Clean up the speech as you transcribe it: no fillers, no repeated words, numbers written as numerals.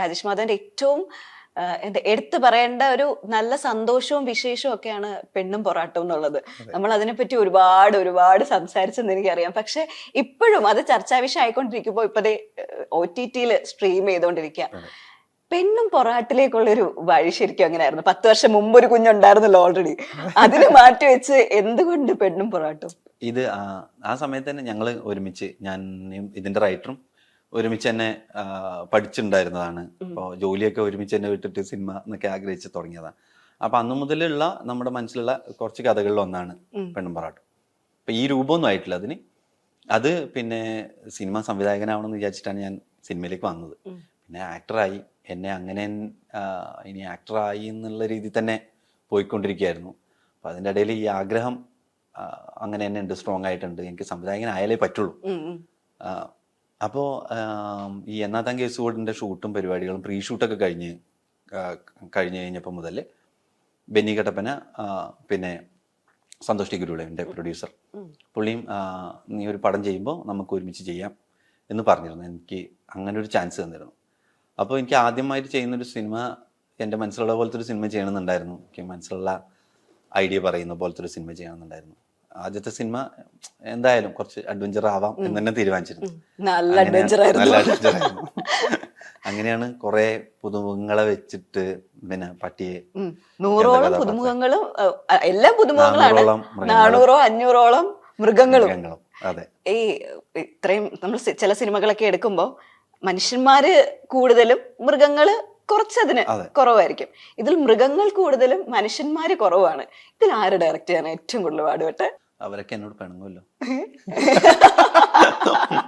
രാജേഷ് മാധവന്റെ ഏറ്റവും എന്താ എടുത്തു പറയേണ്ട ഒരു നല്ല സന്തോഷവും വിശേഷവും ഒക്കെയാണ് പെണ്ണും പൊറാട്ടവും എന്നുള്ളത്. നമ്മൾ അതിനെപ്പറ്റി ഒരുപാട് ഒരുപാട് സംസാരിച്ചെന്ന് എനിക്കറിയാം. പക്ഷെ ഇപ്പോഴും അത് ചർച്ചാ വിഷയം ആയിക്കൊണ്ടിരിക്കുമ്പോൾ ഇപ്പതേ OTT-യിൽ സ്ട്രീം ചെയ്തുകൊണ്ടിരിക്കുക. പെണ്ണും പൊറാട്ടിലേക്കുള്ളൊരു വഴി ശരിക്കും അങ്ങനെയായിരുന്നു. 10 വർഷം മുമ്പ് ഒരു കുഞ്ഞുണ്ടായിരുന്നല്ലോ ഓൾറെഡി. അതിന് മാറ്റി വെച്ച് എന്തുകൊണ്ട് പെണ്ണും പൊറാട്ടും? ഇത് ആ സമയത്ത് തന്നെ ഞങ്ങൾ ഒരുമിച്ച്, ഞാൻ ഇതിന്റെ റൈറ്ററും ഒരുമിച്ച് തന്നെ പഠിച്ചിട്ടുണ്ടായിരുന്നതാണ്. അപ്പോൾ ജോലിയൊക്കെ ഒരുമിച്ച് തന്നെ വിട്ടിട്ട് സിനിമ എന്നൊക്കെ ആഗ്രഹിച്ച് തുടങ്ങിയതാണ്. അപ്പൊ അന്നു മുതലുള്ള നമ്മുടെ മനസ്സിലുള്ള കുറച്ച് കഥകളിൽ ഒന്നാണ് പെണ്ണും പൊറാട്ടും. അപ്പൊ ഈ രൂപമൊന്നും ആയിട്ടില്ല അതിന്. അത് പിന്നെ സിനിമ സംവിധായകനാവണമെന്ന് വിചാരിച്ചിട്ടാണ് ഞാൻ സിനിമയിലേക്ക് വന്നത്. പിന്നെ ആക്ടറായി, എന്നെ അങ്ങനെ ഇനി ആക്ടറായി എന്നുള്ള രീതിയിൽ തന്നെ പോയിക്കൊണ്ടിരിക്കുകയായിരുന്നു. അപ്പം അതിൻ്റെ ഇടയിൽ ഈ ആഗ്രഹം അങ്ങനെ തന്നെ ഉണ്ട്, സ്ട്രോങ് ആയിട്ടുണ്ട്. എനിക്ക് സംവിധായകനായാലേ പറ്റുള്ളൂ. അപ്പോൾ ഈ എന്നാത്താൻ കേസുകൂടിൻ്റെ ഷൂട്ടും പരിപാടികളും പ്രീ ഷൂട്ടൊക്കെ കഴിഞ്ഞ് കഴിഞ്ഞപ്പോൾ മുതൽ ബെന്നി കട്ടപ്പന, പിന്നെ സന്തോഷ് ടി ഗുരുവിള എൻ്റെ പ്രൊഡ്യൂസർ, പുള്ളിയും നീ ഒരു പടം ചെയ്യുമ്പോൾ നമുക്ക് ഒരുമിച്ച് ചെയ്യാം എന്ന് പറഞ്ഞിരുന്നു. എനിക്ക് അങ്ങനെ ഒരു ചാൻസ് തന്നിരുന്നു. അപ്പോൾ എനിക്ക് ആദ്യമായിട്ട് ചെയ്യുന്നൊരു സിനിമ എൻ്റെ മനസ്സിലുള്ള പോലത്തെ ഒരു സിനിമ ചെയ്യണമെന്നുണ്ടായിരുന്നു. എനിക്ക് മനസ്സിലുള്ള ഐഡിയ പറയുന്ന പോലത്തെ ഒരു സിനിമ ചെയ്യണമെന്നുണ്ടായിരുന്നു. ആദ്യത്തെ സിനിമ എന്തായാലും കുറച്ച് അഡ്വഞ്ചർ ആവാം എന്ന് തന്നെ തീരുമാനിച്ചിരുന്നു. നല്ല അഡ്വഞ്ചർ ആയിരുന്നു. അങ്ങനെയാണ് കുറെ പുതുമുഖങ്ങളെ വെച്ചിട്ട്, പിന്നെ പട്ടിയെ 100ഓളം പുതുമുഖങ്ങളും, എല്ലാ പുതുമുഖങ്ങളാണ്, 400ഓ 500ഓളം മൃഗങ്ങളും. അതെ, ഈ ഇത്രയും നമ്മൾ ചില സിനിമകളൊക്കെ എടുക്കുമ്പോ മനുഷ്യന്മാര് കൂടുതലും മൃഗങ്ങള് കുറച്ചതിന് കുറവായിരിക്കും. ഇതിൽ മൃഗങ്ങൾ കൂടുതലും മനുഷ്യന്മാര് കുറവാണ്. ഇതിൽ ആര് ഡയറക്റ്റ് ചെയ്യാൻ ഏറ്റവും കൂടുതൽ പാടുപെട്ടെ? അവരൊക്കെ എന്നോട് പിണങ്ങുമല്ലോ.